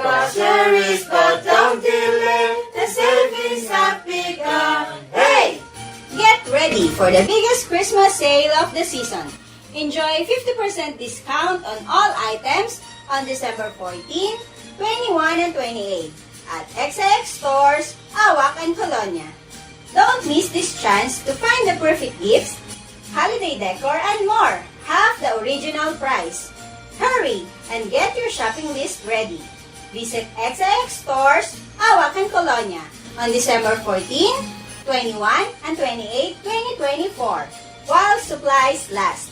groceries, but don't delay. The savings have begun. Hey! Get ready for the biggest Christmas sale of the season. Enjoy 50% discount on all items on December 14, 21, and 28 at XX stores, Awak and Colonia. Don't miss this chance to find the perfect gifts, holiday decor, and more, half the original price. Hurry and get your shopping list ready. Visit XX stores, Awak and Colonia on December 14, 21, and 28, 2024 while supplies last.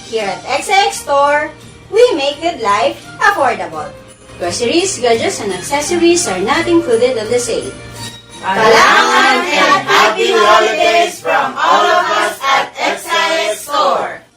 Here at XX Store, we make good life affordable. Groceries, gadgets, and accessories are not included on the sale. Kalangan and happy holidays from all of us at XX Store.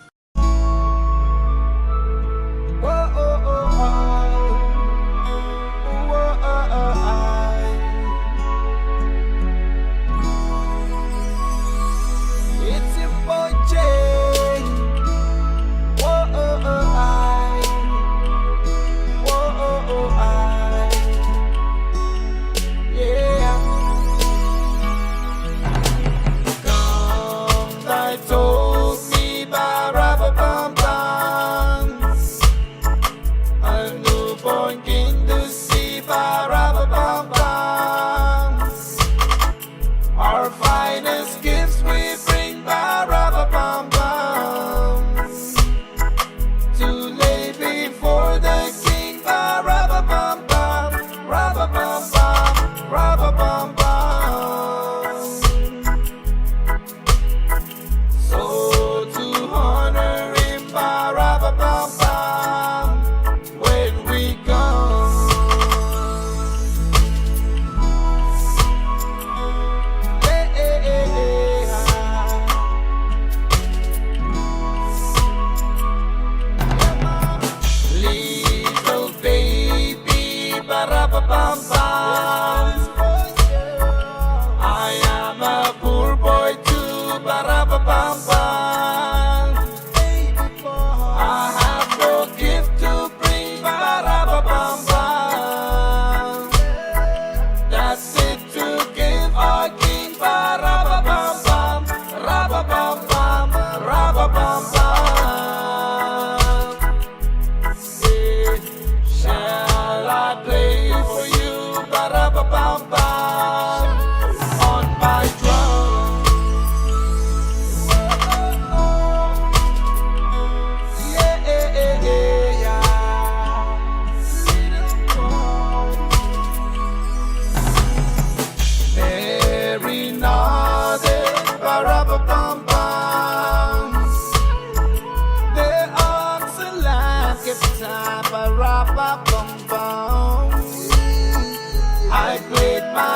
I played my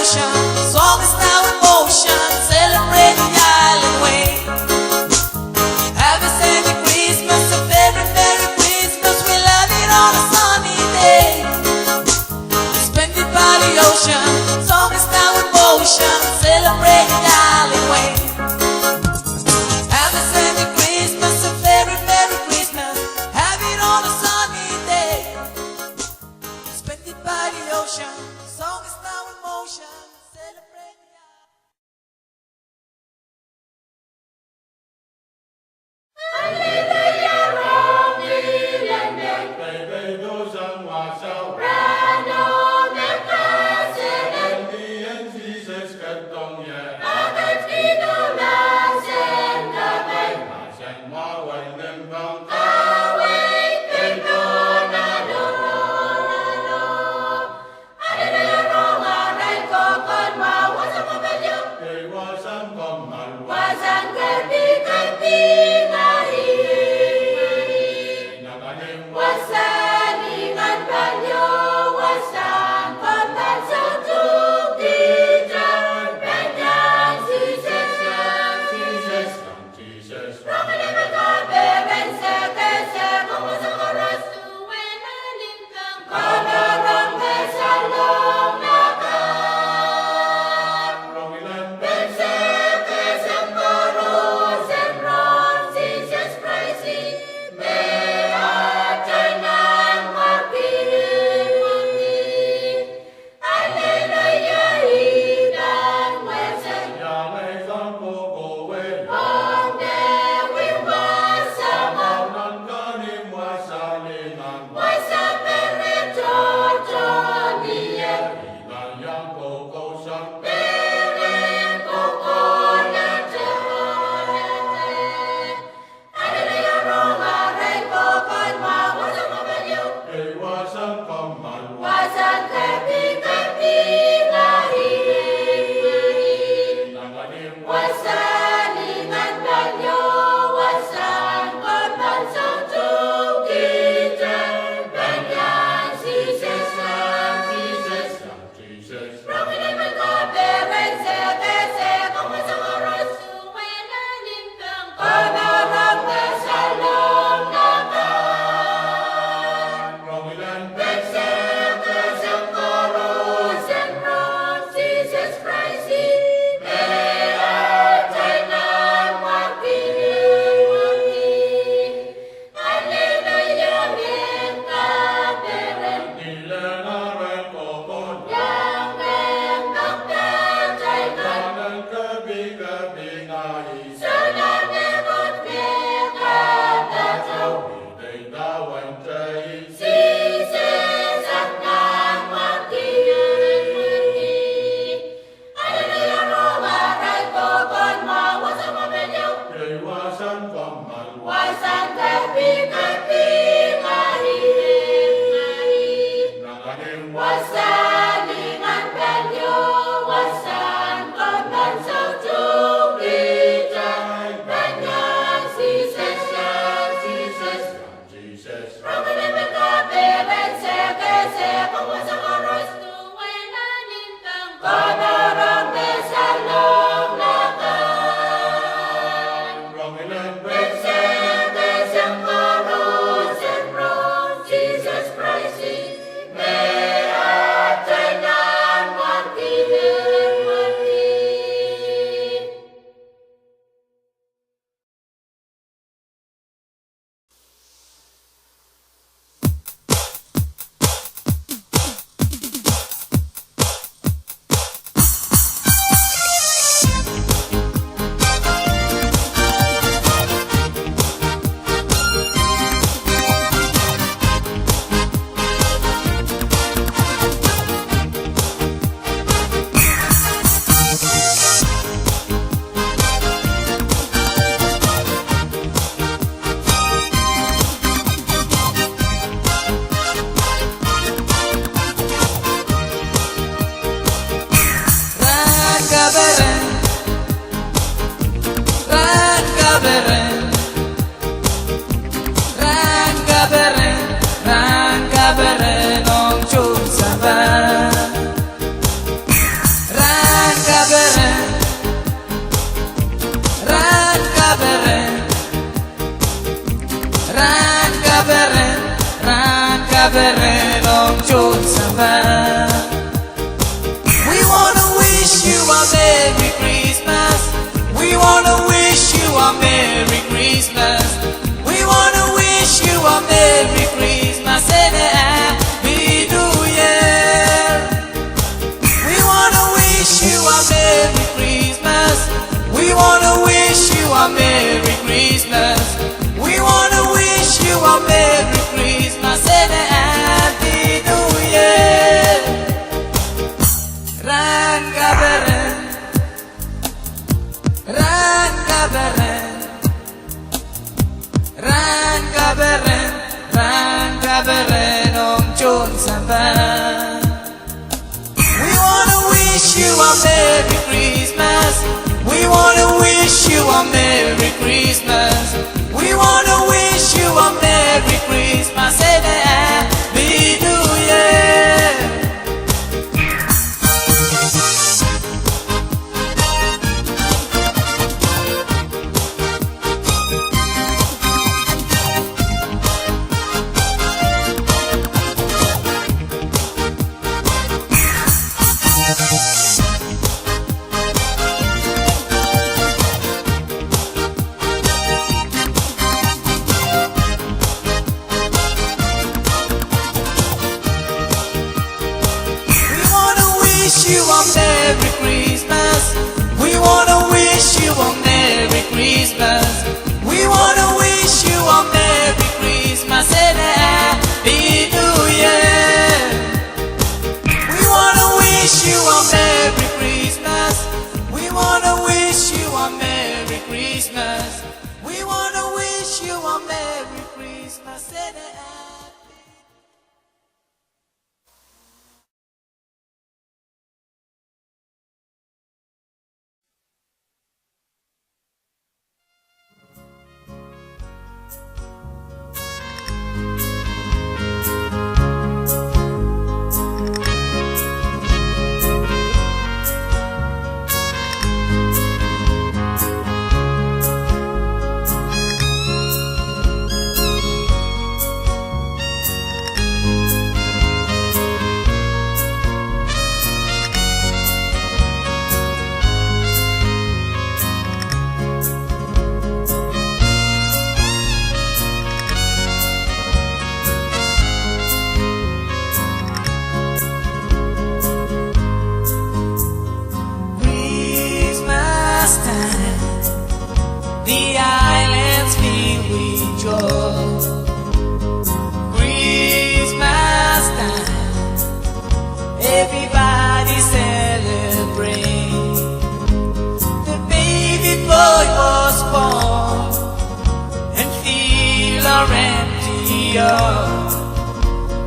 ocean. Song is now in motion. Celebrate the island way. Happy Santa Christmas, a very Merry Christmas. We love it on a sunny day. Spend it by the ocean. Song is now in motion. Celebrate the island way. Happy Santa Christmas, a very Merry Christmas. Have it on a sunny day. Spend it by the ocean. Song is now in motion. Celebrate the island. Kaberelong Chun Saban. We wanna wish you a Merry Christmas. We wanna wish you a Merry Christmas. We wanna wish you a Merry Christmas and a Happy New Year. We wanna wish you a Merry Christmas. We wanna wish you a Merry Christmas. We wanna wish you a Merry Christmas and a Happy New Year. Rangaberen, Rangaberen, Rangaberen, Rangaberen Om Chun Saban. We wanna wish you a Merry Christmas. We wanna wish you a Merry Christmas. We wanna wish you a Merry Christmas and a Happy New Year. You a Merry Christmas. We wanna wish you a Merry Christmas. We wanna wish you a Merry Christmas and a Happy New Year. We wanna wish you a Merry Christmas. We wanna wish you a Merry Christmas. We wanna wish you a Merry Christmas and a Happy.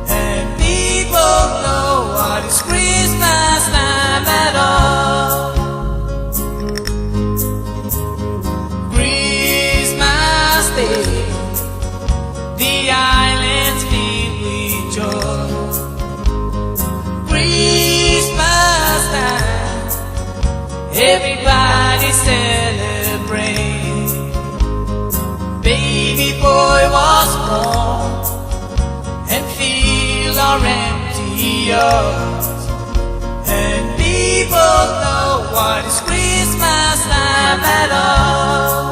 And people know what is Christmas time at all. Christmas Day, the islands filled with joy. Christmas time, everybody celebrate. Baby boy was born and fill our empty arms. And people know what is Christmas time at all.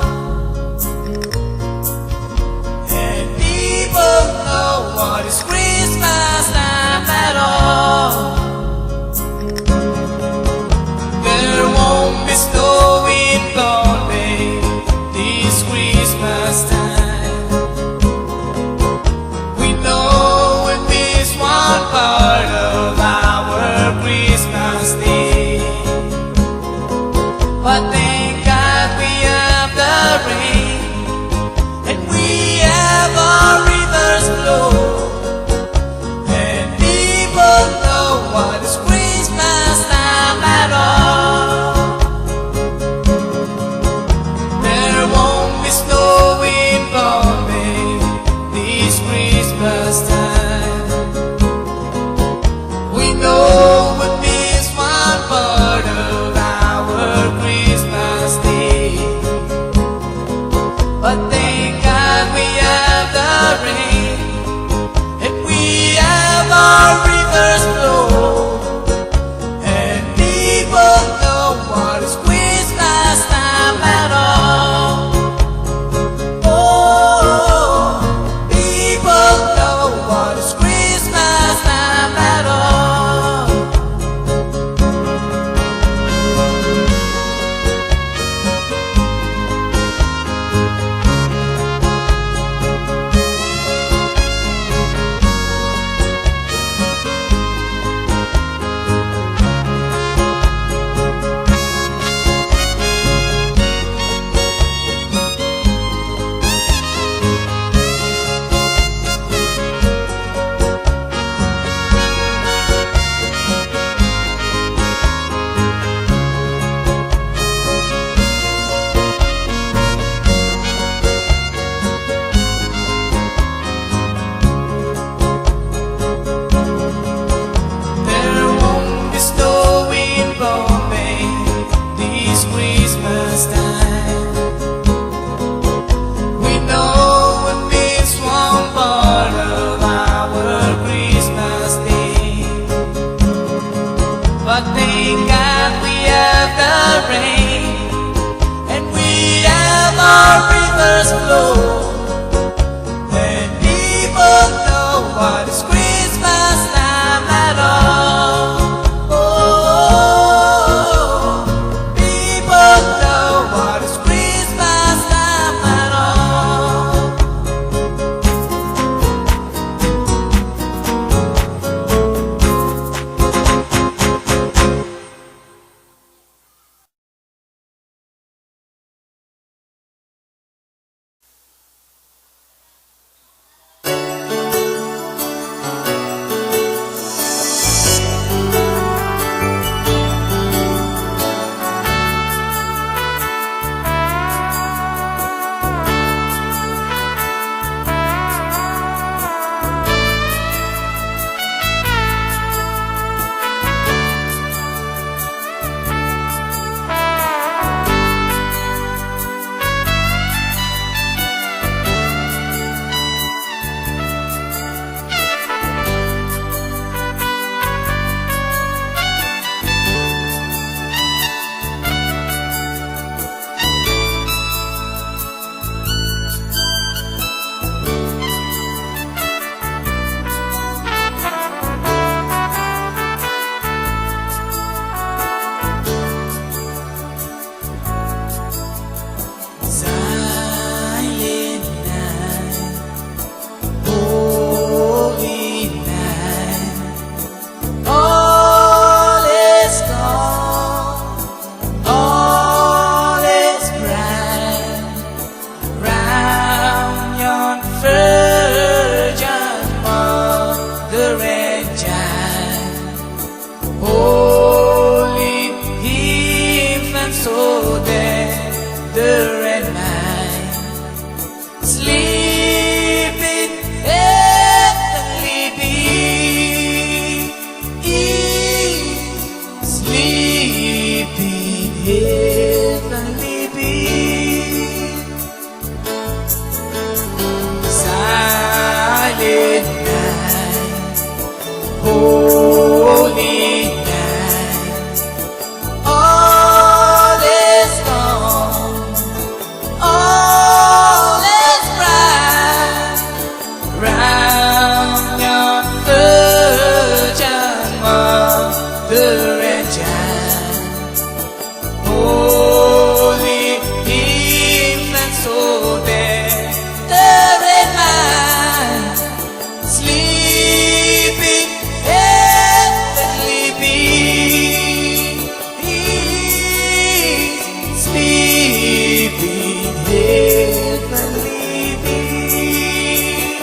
And people know what is Christmas time at all. There won't be snow in Pohnpei this Christmas time. We know we miss one part of our Christmas day, but thank God we have the rain and we have our rivers flow. And people know what is Christmas time at all. There won't be snow in Pohnpei this Christmas time. We know we miss one part of our Christmas it's Christmas time. We know it means one part of our Christmas day, but thank God we have the rain, and we have our rivers flow. When people know what is Christmas time at all. Oh, people know what is Christmas time at all. Silent night, holy night, all is gone, all is bright, round yon virgin mother and child, holy infant, so tender and mild, sleeping heavenly being, sleeping heavenly being. Silent night, holy night, all is gone, all is bright, round yon virgin mother and child, holy infant, so tender and mild, sleeping heavenly being, sleeping heavenly being.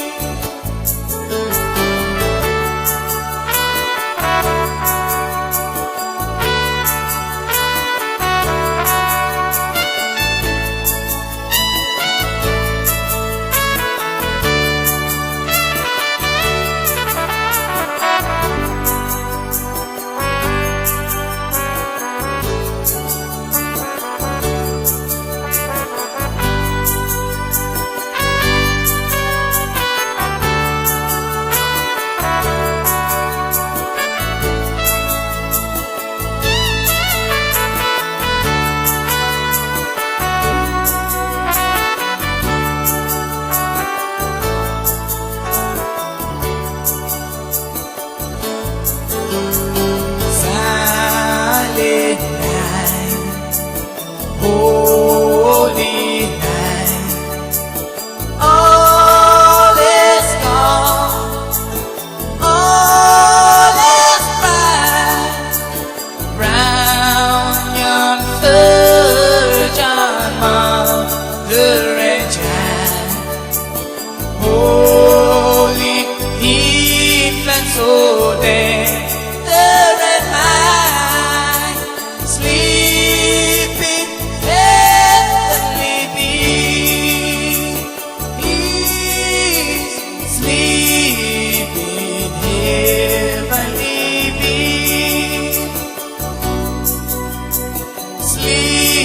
Silent night, holy night, all is gone, all is bright, round yon virgin mother and child, holy infant, so tender and mild, sleeping heavenly being, sleeping heavenly being, sleeping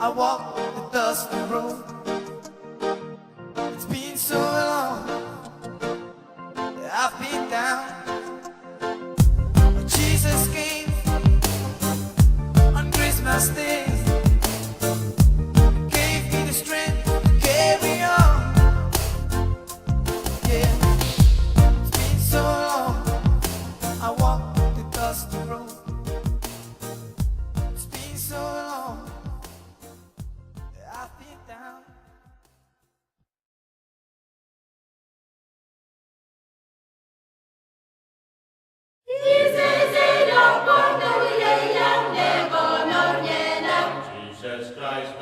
I walk the dusty road. It's been so long that I've been down. But Jesus came on Christmas Day, gave me the strength to carry on. Yeah, it's been so long I walk the dusty road. It's been so long that I've been down. Jesus Christ,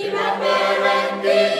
Iba perenti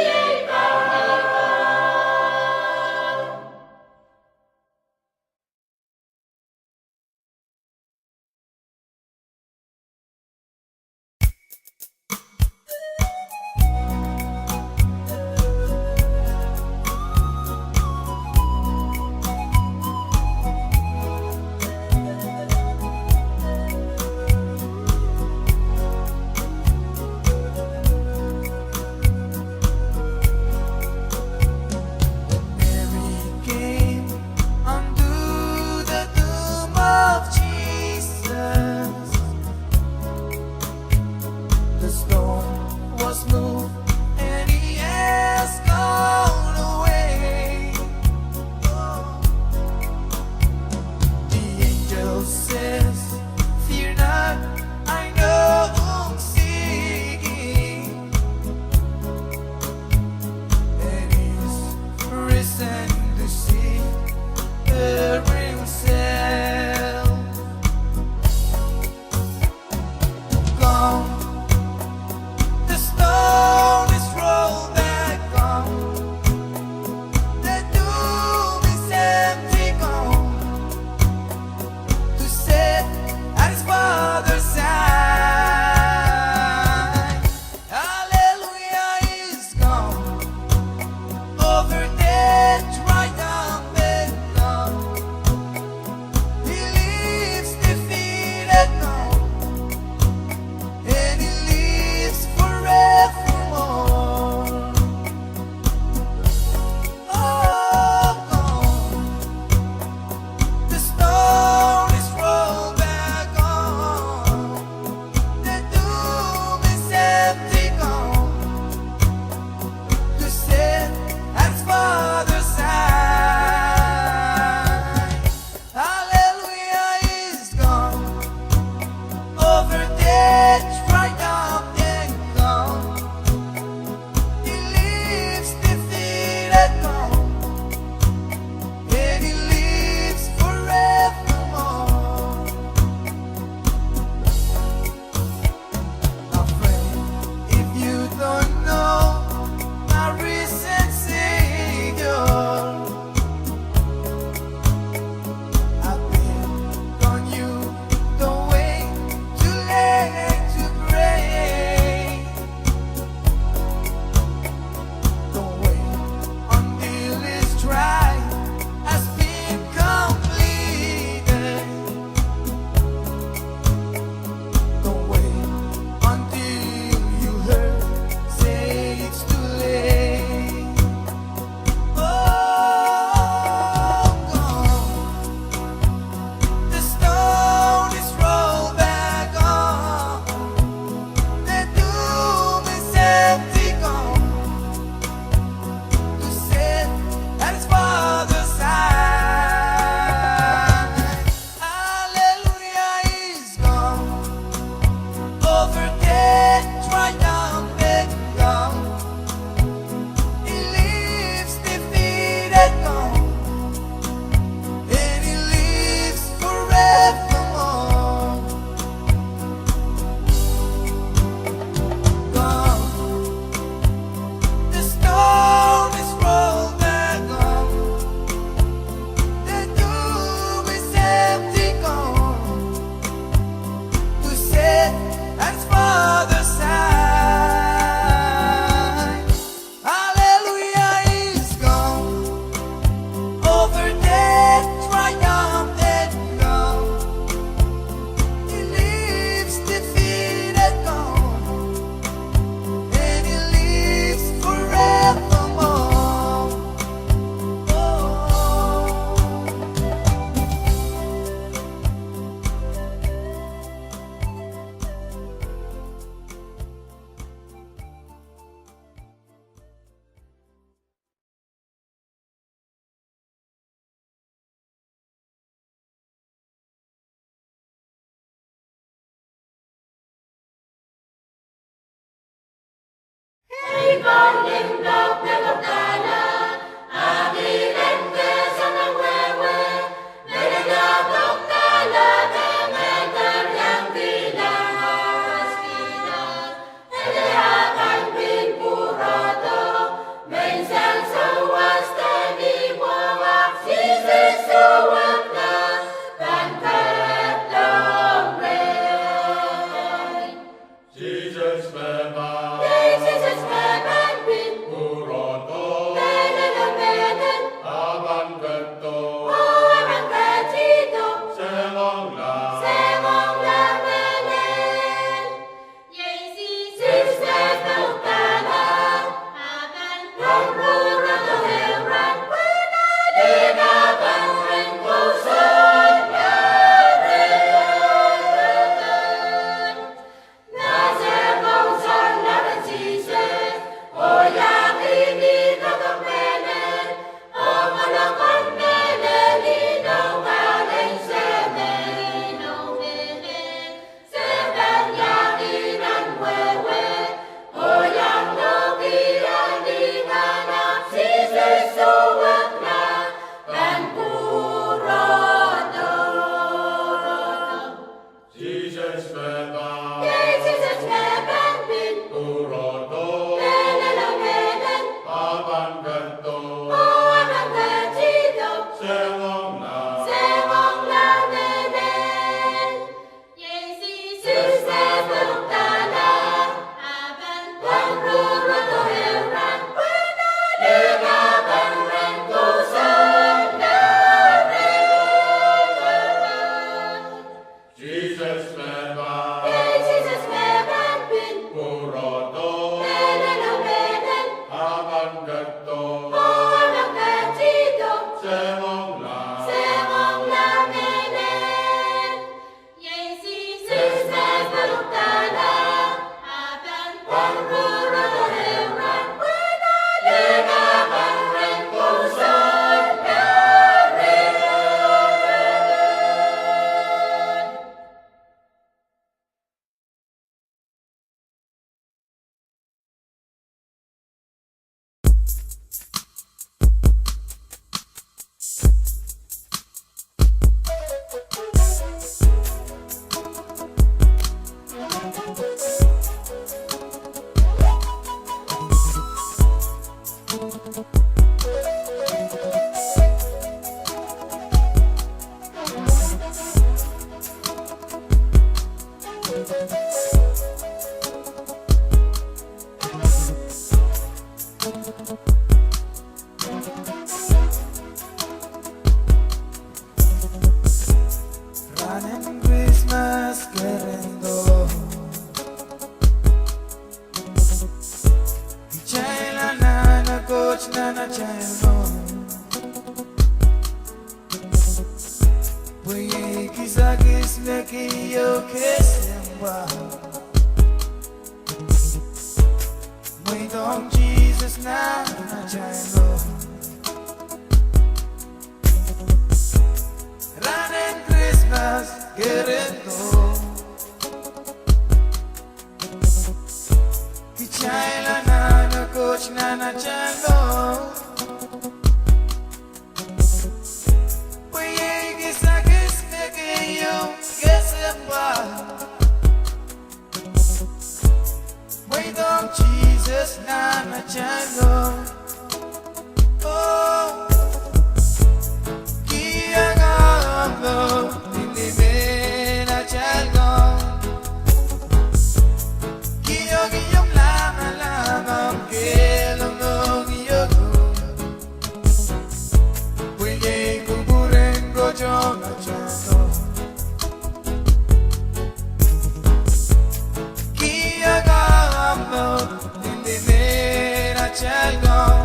Jingle.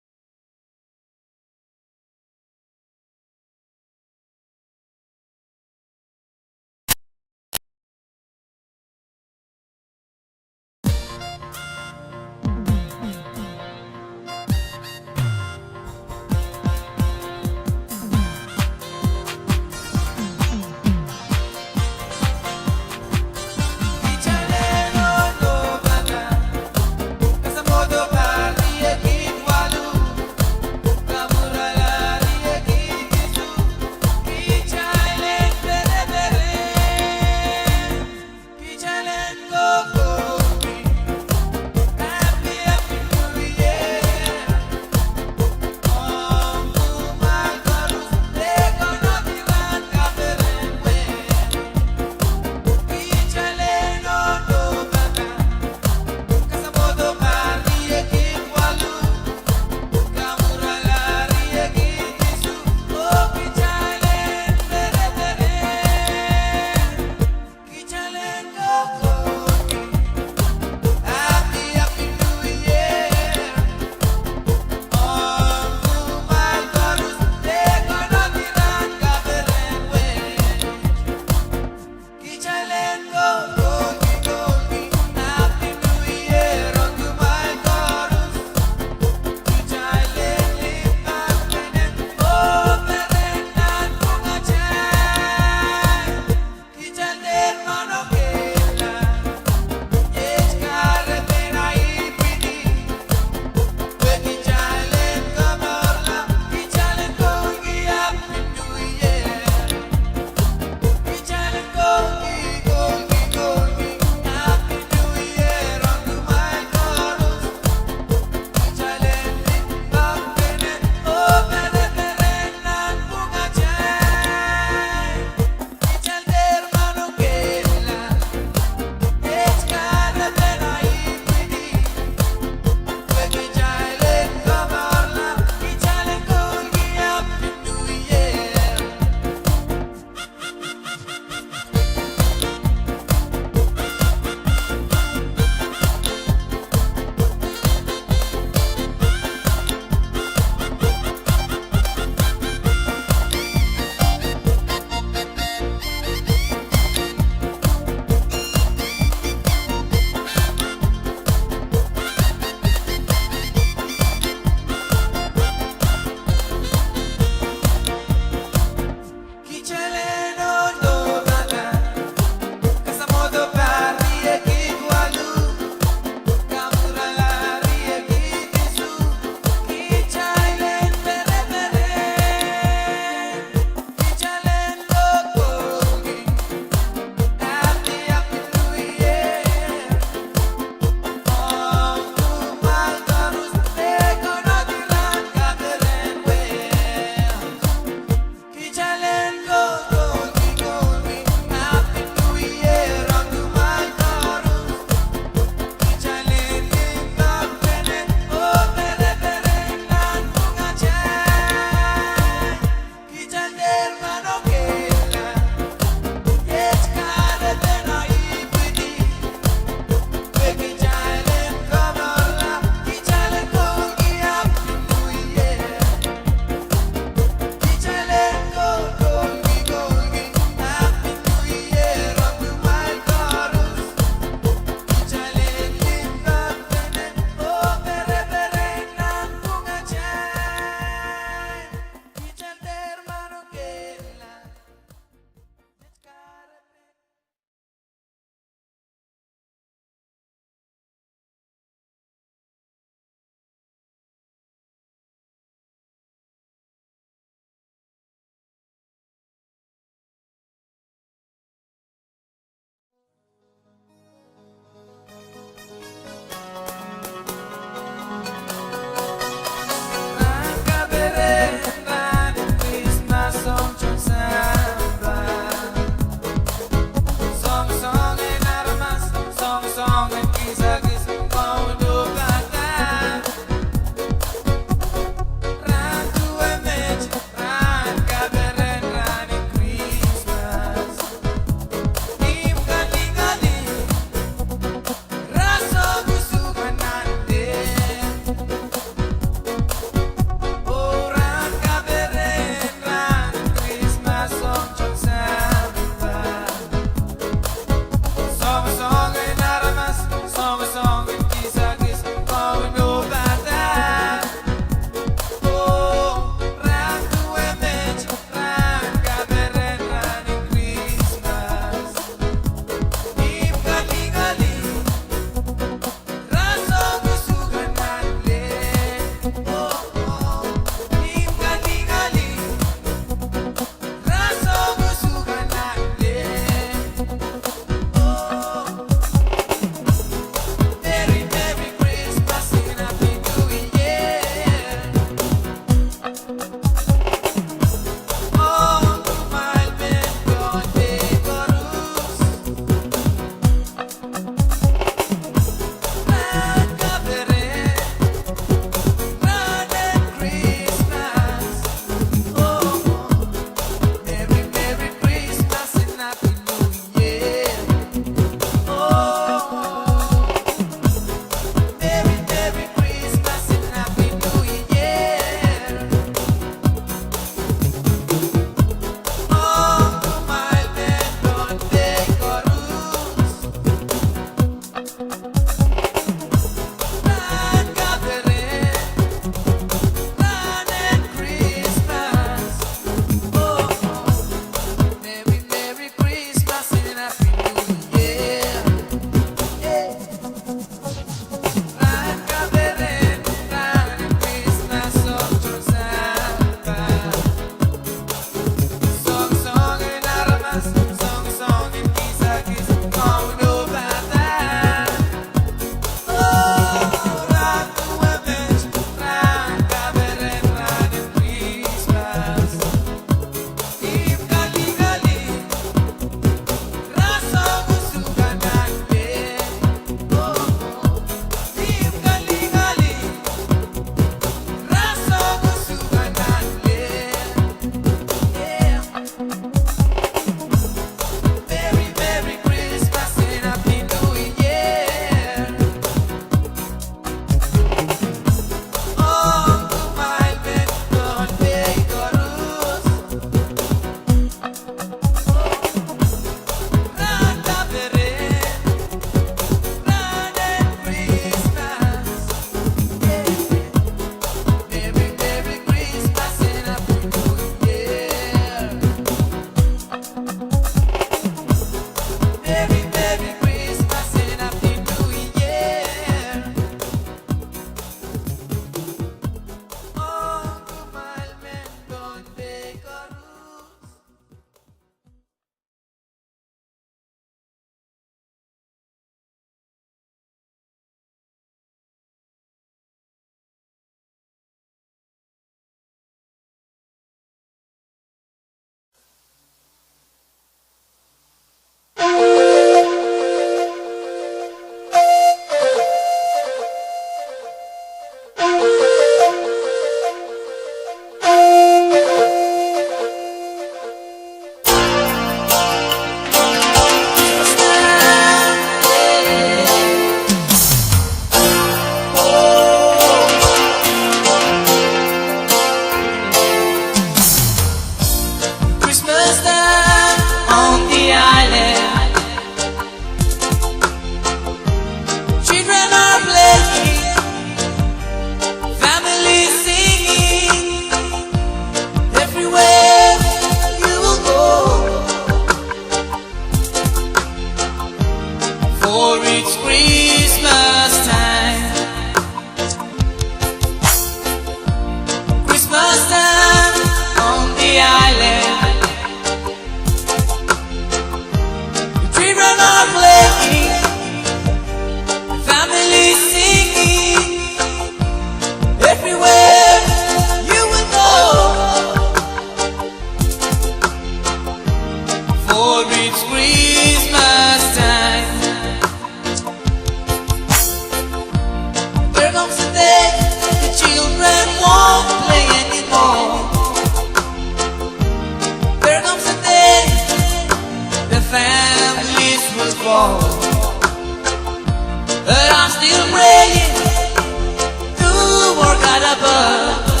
got a bud.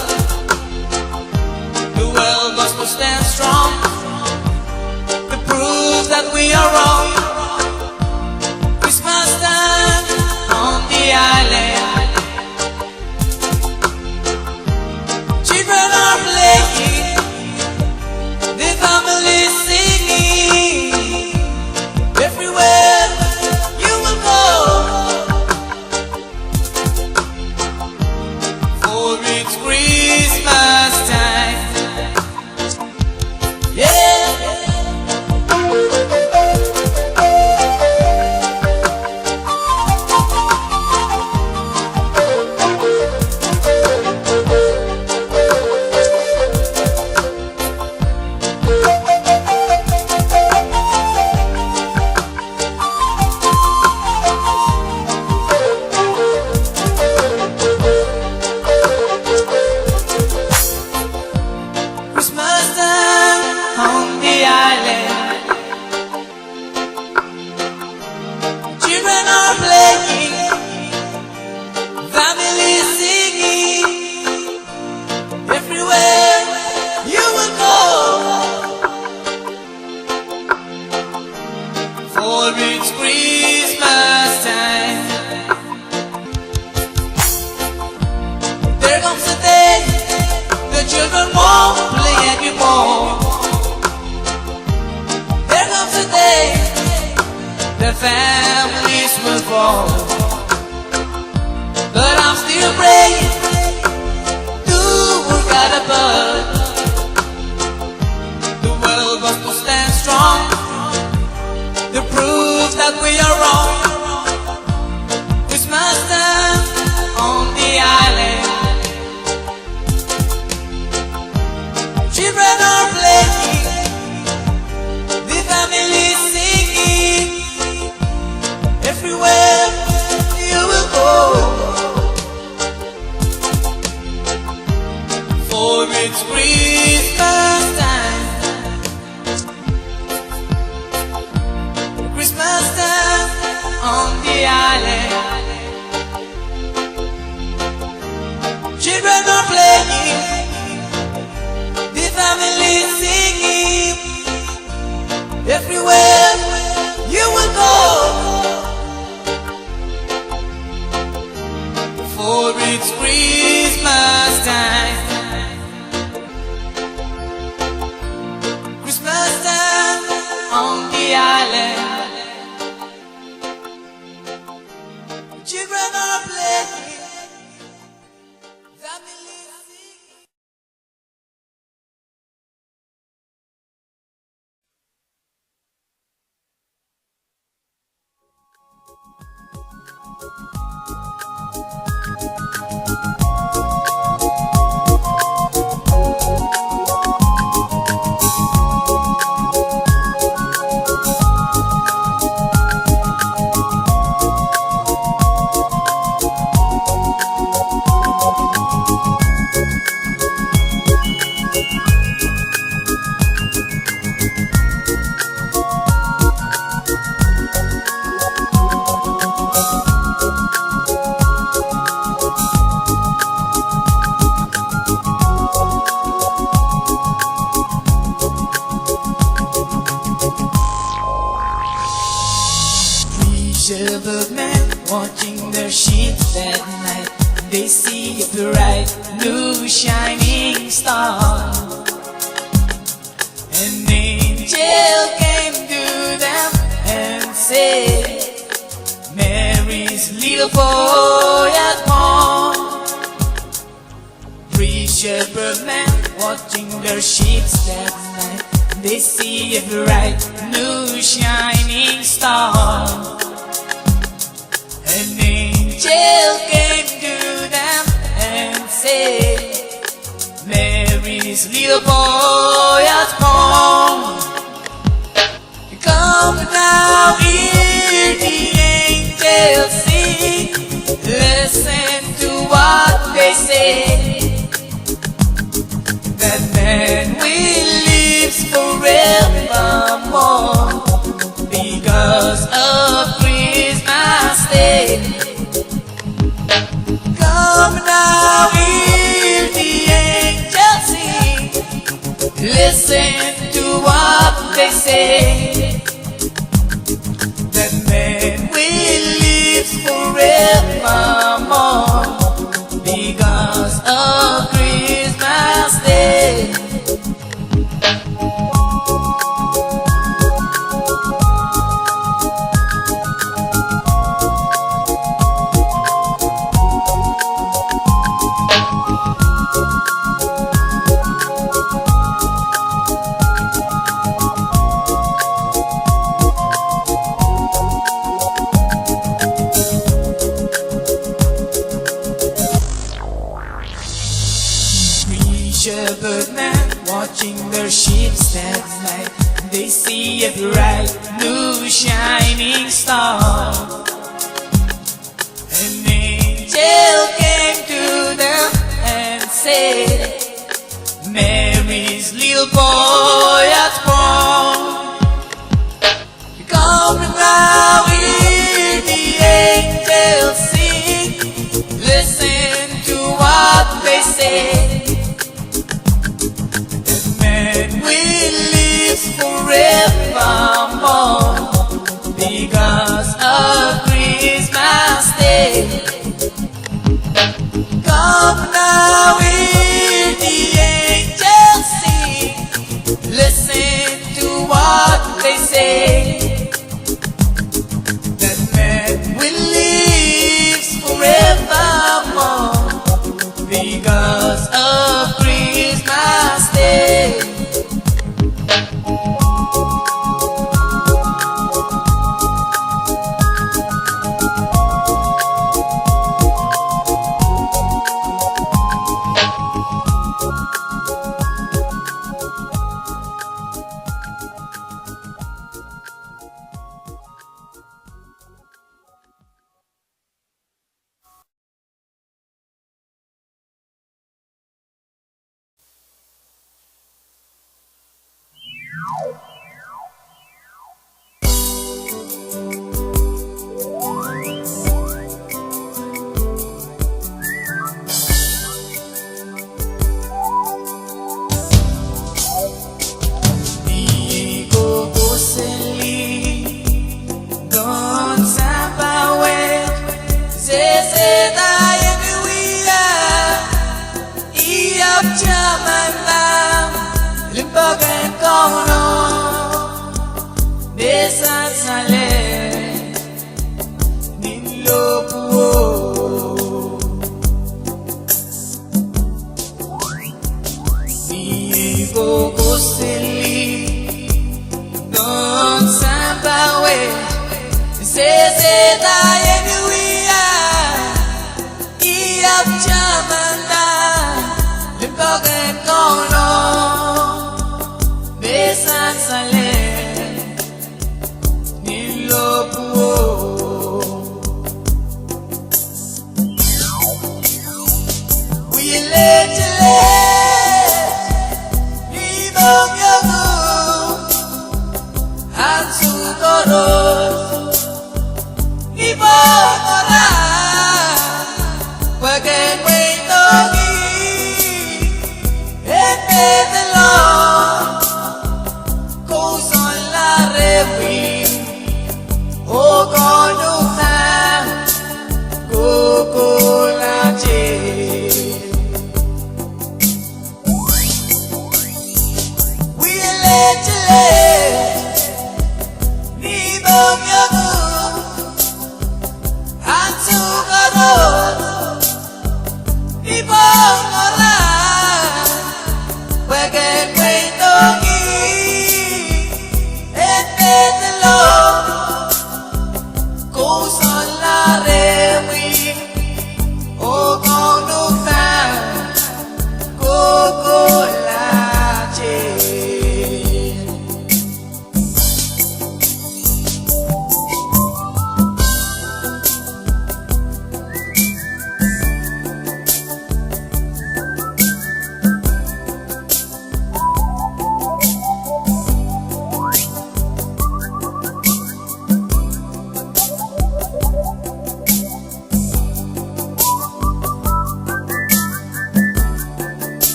The world must stand strong to prove that we are wrong. Christmas time on the island. Children are playing, the family singing. Everywhere you will go, for it's Christmas time. Yeah. Christmas time on the island. Children are playing, family singing. Everywhere you will go, for it's Christmas time. There comes a day the children won't play anymore. There comes a day the families will fall. But I'm still praying to God above. The world must stand strong to prove that we are wrong. Christmas time on the island. Children are playing, the family singing. Everywhere you will go, for it's Christmas time. Christmas time on the island. Children are playing, the family singing. Everywhere you will go, for it's Christmas time. Christmas time on the island. Children are playing, family singing. Shepherdmen watching their sheep that night, they see a bright new shining star. An angel came to them and said, Mary's little boy has born. Three shepherdmen watching their sheep that night, they see a bright new shining star. An angel came to them and said, Mary's little boy has born. Come now, hear the angels sing. Listen to what they say. That man will live forevermore because of Christmas Day. Come now, Listen to what they say, that man will live forevermore because of Christmas Day. Shepherd man watching their sheep that night, they see a bright blue shining star. An angel came to them and said, Mary's little boy has born. Come now, hear the angels sing. Listen to what they say. Will live forevermore because of Christmas Day. Come now, hear the angels sing. Listen to what they say. That man will live forevermore because of Christmas Day.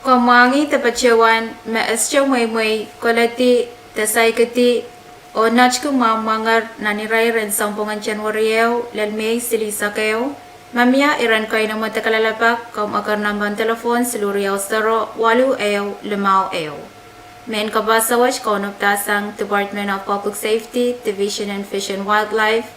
Komangi tapachewan me ascho mui kolati tasaikati o nachku mamangar nanirai ren sampungan Januarieu lalmei silisakeu mamia iran kay na matakalalabak kom akar namban telefon siluriau staro walu eo lemau eo. Men kabasawach konop tasang Department of Public Safety, Division and Fish and Wildlife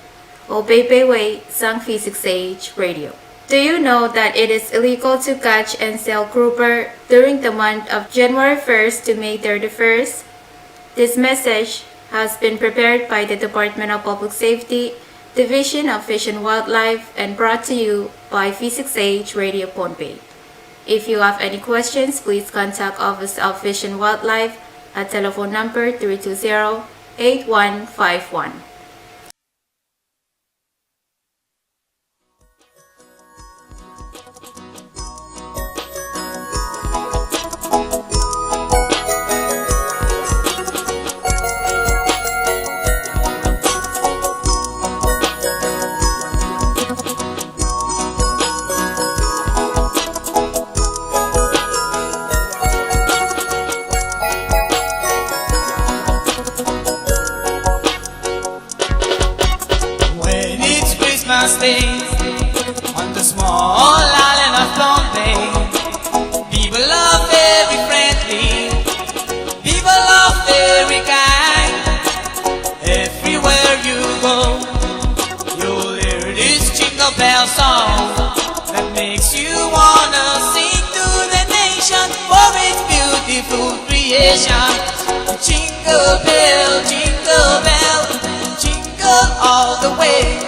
o Pohnpei Way sang V6AH Radio. Do you know that it is illegal to catch and sell grouper during the month of January 1st to May 31st? This message has been prepared by the Department of Public Safety, Division of Fish and Wildlife, and brought to you by V6AH Radio Pohnpei. If you have any questions, please contact Office of Fish and Wildlife at telephone number 320-8151. Day on the small island of Pohnpei. People are very friendly, people are very kind. Everywhere you go, you'll hear this jingle bell song that makes you wanna sing to the nation for its beautiful creation. Jingle bell, jingle bell, jingle all the way.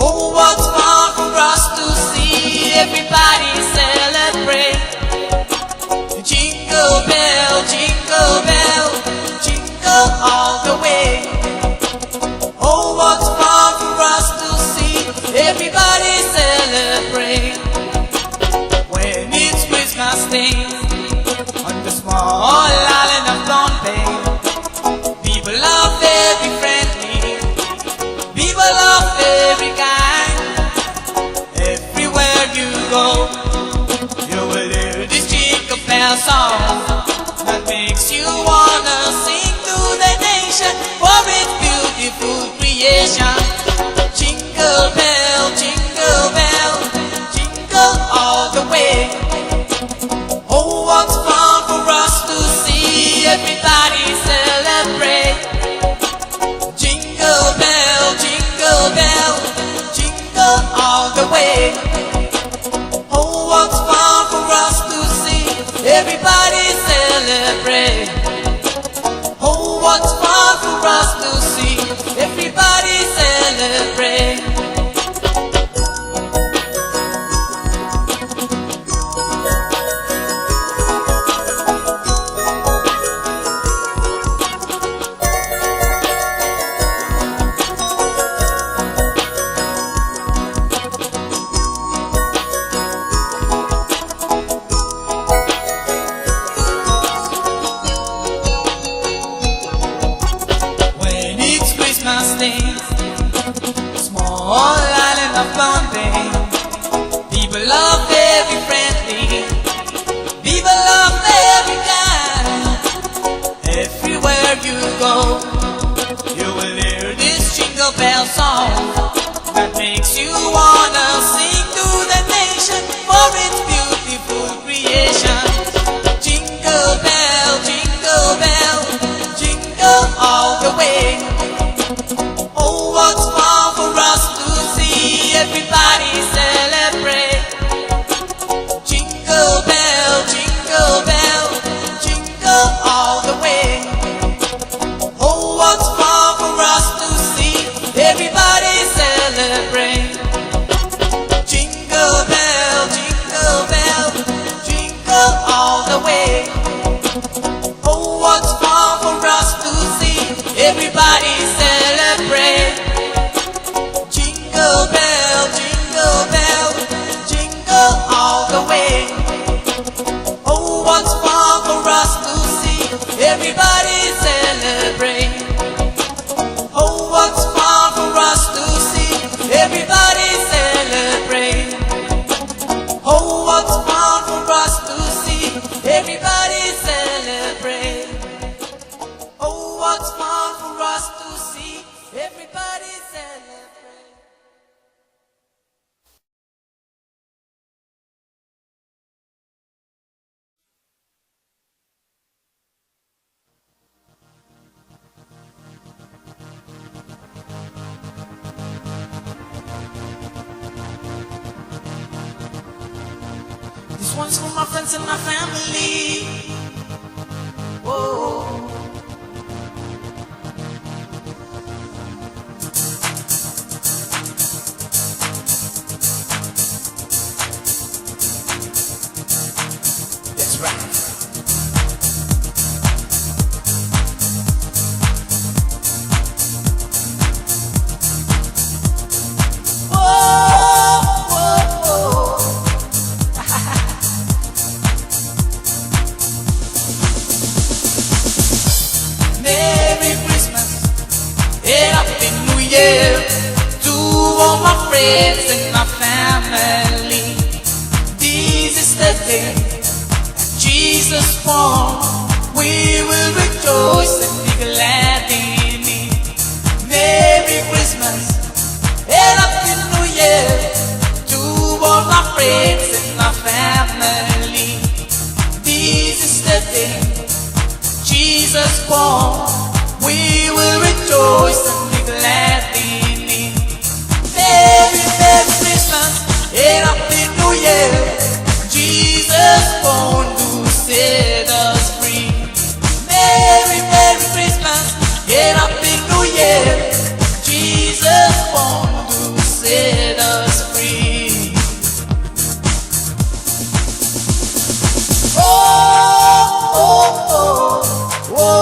Oh, what's fun for us to see everybody celebrate. Jingle bell, jingle all the way. Oh, what's fun for us to see everybody celebrate. When it's Christmas Day on the small island of Pohnpei, people are very friendly, people are very kind. Everywhere you go, you will hear this jingle bell song that makes you wanna sing to the nation for its beautiful creation. Jingle bell, jingle all the way. Oh, what's fun for us to see everybody celebrate. Jingle bell, jingle all the way. Oh, what's fun for us to see everybody celebrate. Oh, what's fun for us to see everybody celebrate. Small island of Pohnpei, people are very friendly, people are very kind. Everywhere you go, you will hear this jingle bell song that makes you wanna sing to the nation for its beautiful creation. Jingle bell, jingle all the way. Oh, what's fun for us celebrate. Jingle bell, jingle all the way. Oh, what's fun for us to see, everybody celebrate. Jingle bell, jingle all the way. Oh, what's fun for us to see, everybody celebrate. Oh, what's fun for us to see, everybody celebrate. Oh, what's fun for us to see, everybody celebrate. Oh, what's fun for us to see, everybody celebrate. This one's for my friends and my family. Whoa. That's right. Merry Christmas and Happy New Year to all my friends and my family. This is the day that Jesus born. We will rejoice and be glad in it. Merry Christmas and Happy New Year to all my friends and my family. This is the day Jesus born. We will rejoice and be glad in it. Merry, Merry Christmas and Happy New Year. Jesus born to set us free. Merry, Merry Christmas and Happy New Year. Jesus born to set us free. Oh, oh, oh.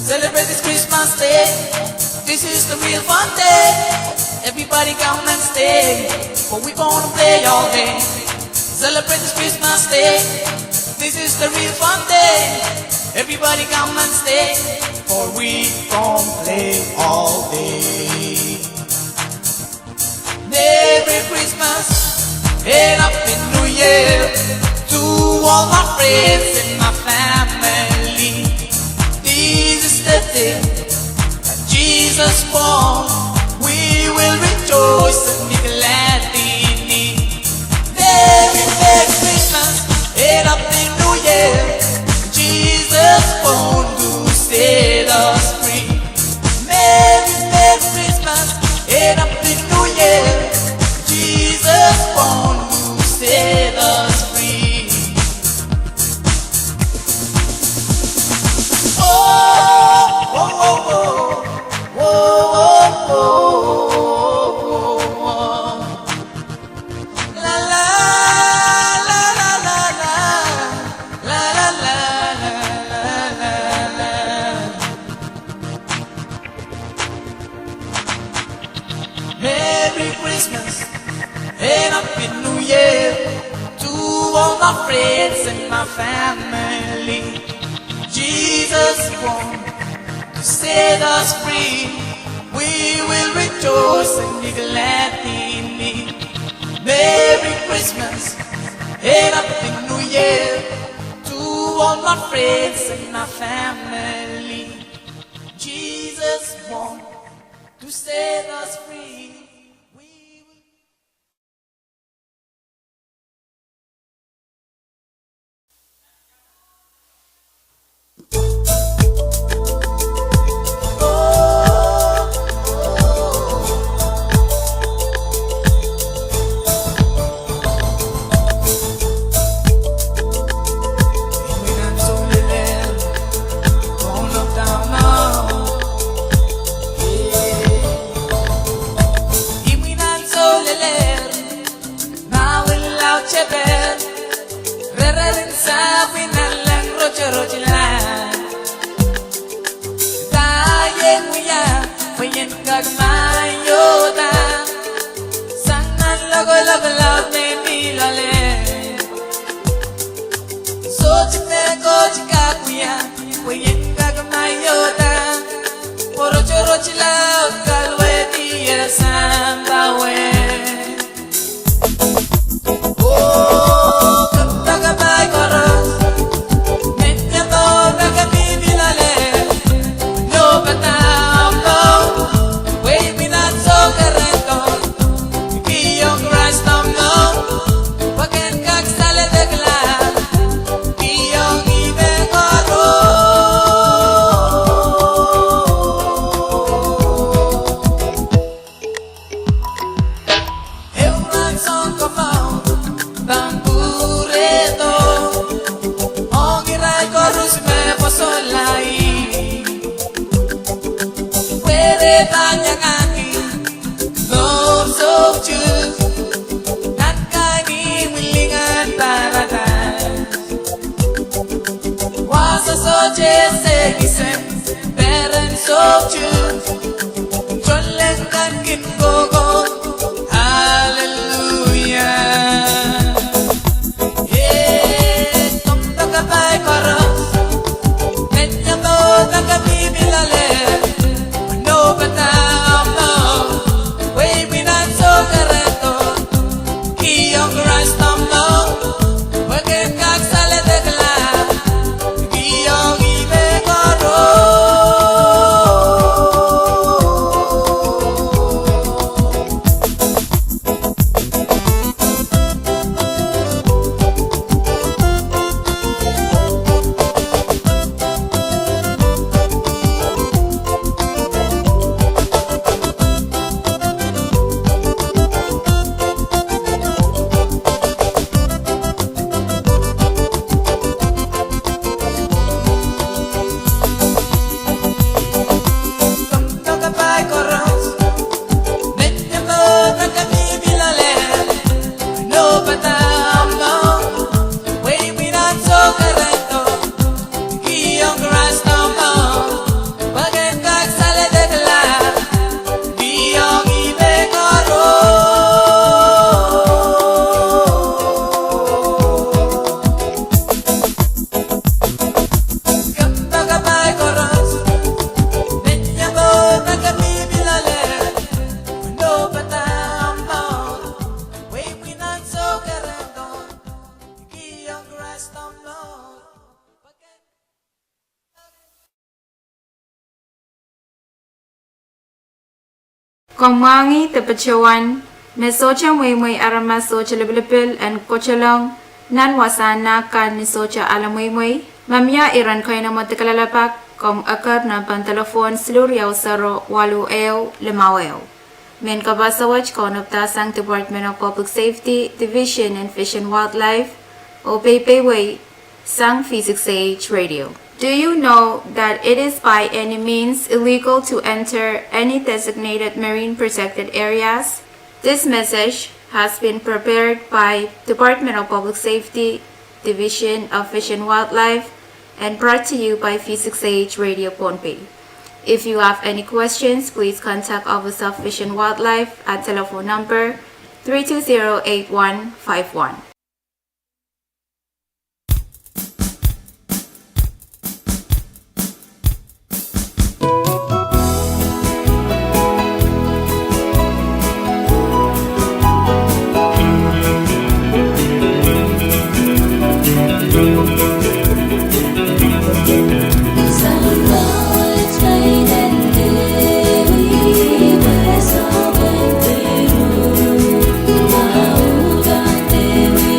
Celebrate this Christmas day. This is the real fun day. Everybody come and stay, for we gonna play all day. Celebrate this Christmas day. This is the real fun day. Everybody come and stay, for we gon' play all day. Merry Christmas and Happy New Year to all my friends and my family. This is the day that Jesus born. We will rejoice and be glad in it. Merry, Merry Christmas and Happy New Year. Jesus born to set us free. Merry, Merry Christmas and Happy New Year. Jesus born to set us free. Oh, oh, oh, oh, oh, oh, oh, oh. La la la la la la la la la la. Merry Christmas and Happy New Year to all my friends and my family. Jesus born to set us free. We will rejoice and be glad in it. Merry Christmas and Happy New Year to all my friends and my family. Jesus born to set us free. mayota sangan logo logo loud me milale so chite ko chikakuya weyen kag mayota poro choro chila kalwe tiya samba we oh kaptaga bay koros menya to naga milale no bata Komangi tepechawan mesocha mui arama socha lebelepel and kochalong nan wasana kan ni socha alamui mamya iran koina matkalalapak kom akar na pantelefon seluruh yaw saro walu ew lemaweo men kabasawach konopta sang Department of Public Safety Division and Fish and Wildlife o Pohnpei sang V6AH Radio. Do you know that it is by any means illegal to enter any designated marine protected areas? This message has been prepared by Department of Public Safety, Division of Fish and Wildlife, and brought to you by V6AH Radio Pohnpei. If you have any questions, please contact Office of Fish and Wildlife at telephone number 320-8151. Dewi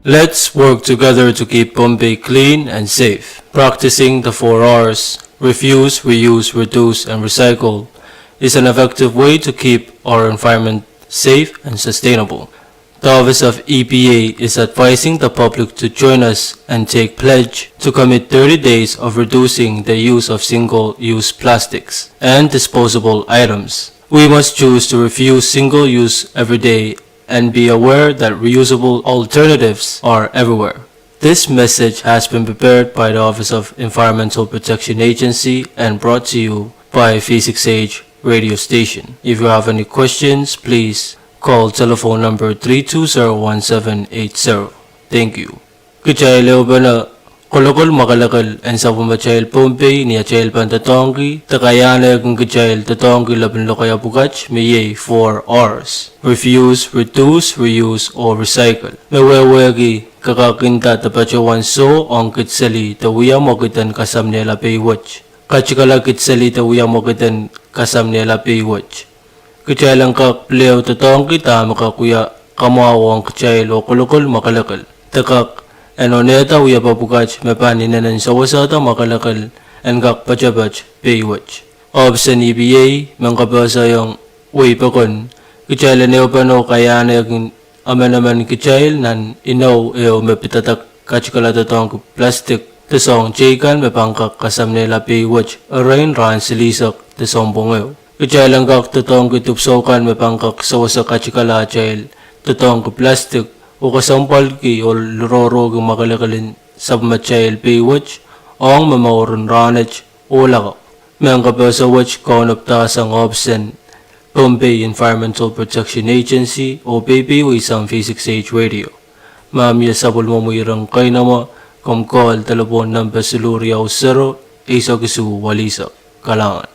Let's work together to keep Pohnpei clean and safe. Practicing the 4 R's, refuse, reuse, reduce, and recycle, is an effective way to keep our environment safe and sustainable. The Office of EPA is advising the public to join us and take pledge to commit 30 days of reducing the use of single-use plastics and disposable items. We must choose to refuse single-use every day and be aware that reusable alternatives are everywhere. This message has been prepared by the Office of Environmental Protection Agency and brought to you by V6AH Radio Station. If you have any questions, please call telephone number 3201780. Thank you. Kachaylaw ba na kolokol makalakal and sa pumachayl Pohnpei niya chayl pantatongki takayana kung kachayl tatongki laban lo kaya bugach may 4 R's. Refuse, reduce, reuse, or recycle. Mewewegi kakakinta tapachawan so ang kitsali tawiya mo kitan kasam nila paywatch. Kachikala kitsali tawiya mo kitan kasam nila paywatch. Kachaylang kak pleo tatong kita makakuya kamawang kachayl o kulukul makalakal. Takak enoneta uya papukach mepaninan sa wasata makalakal and kak pachabach paywatch. Option EBA mangkabasa yung way pakon. Kachayla neo pano kaya na yung amanaman kachayl nan inaw eo mepitatak kachikala tatong plastic. Tasong chaykan mepangkak kasam nila paywatch arain ran silisak tasong bungaw. Kachaylang kak tatong kitupsokan mepangkak sa wasa kachikala chayl tatong plastic o kasampal ki o lororo kung makalakalin sa machayl paywatch o ang mamauron ranach o laka. Mayang kapasa watch kaunaptas ang option Pohnpei Environmental Protection Agency o PPW isang V6AH Radio. Mamaya sabol mo muirang kay nama kung call telefon number siluriyaw 0 isa kisu walisa kalangan.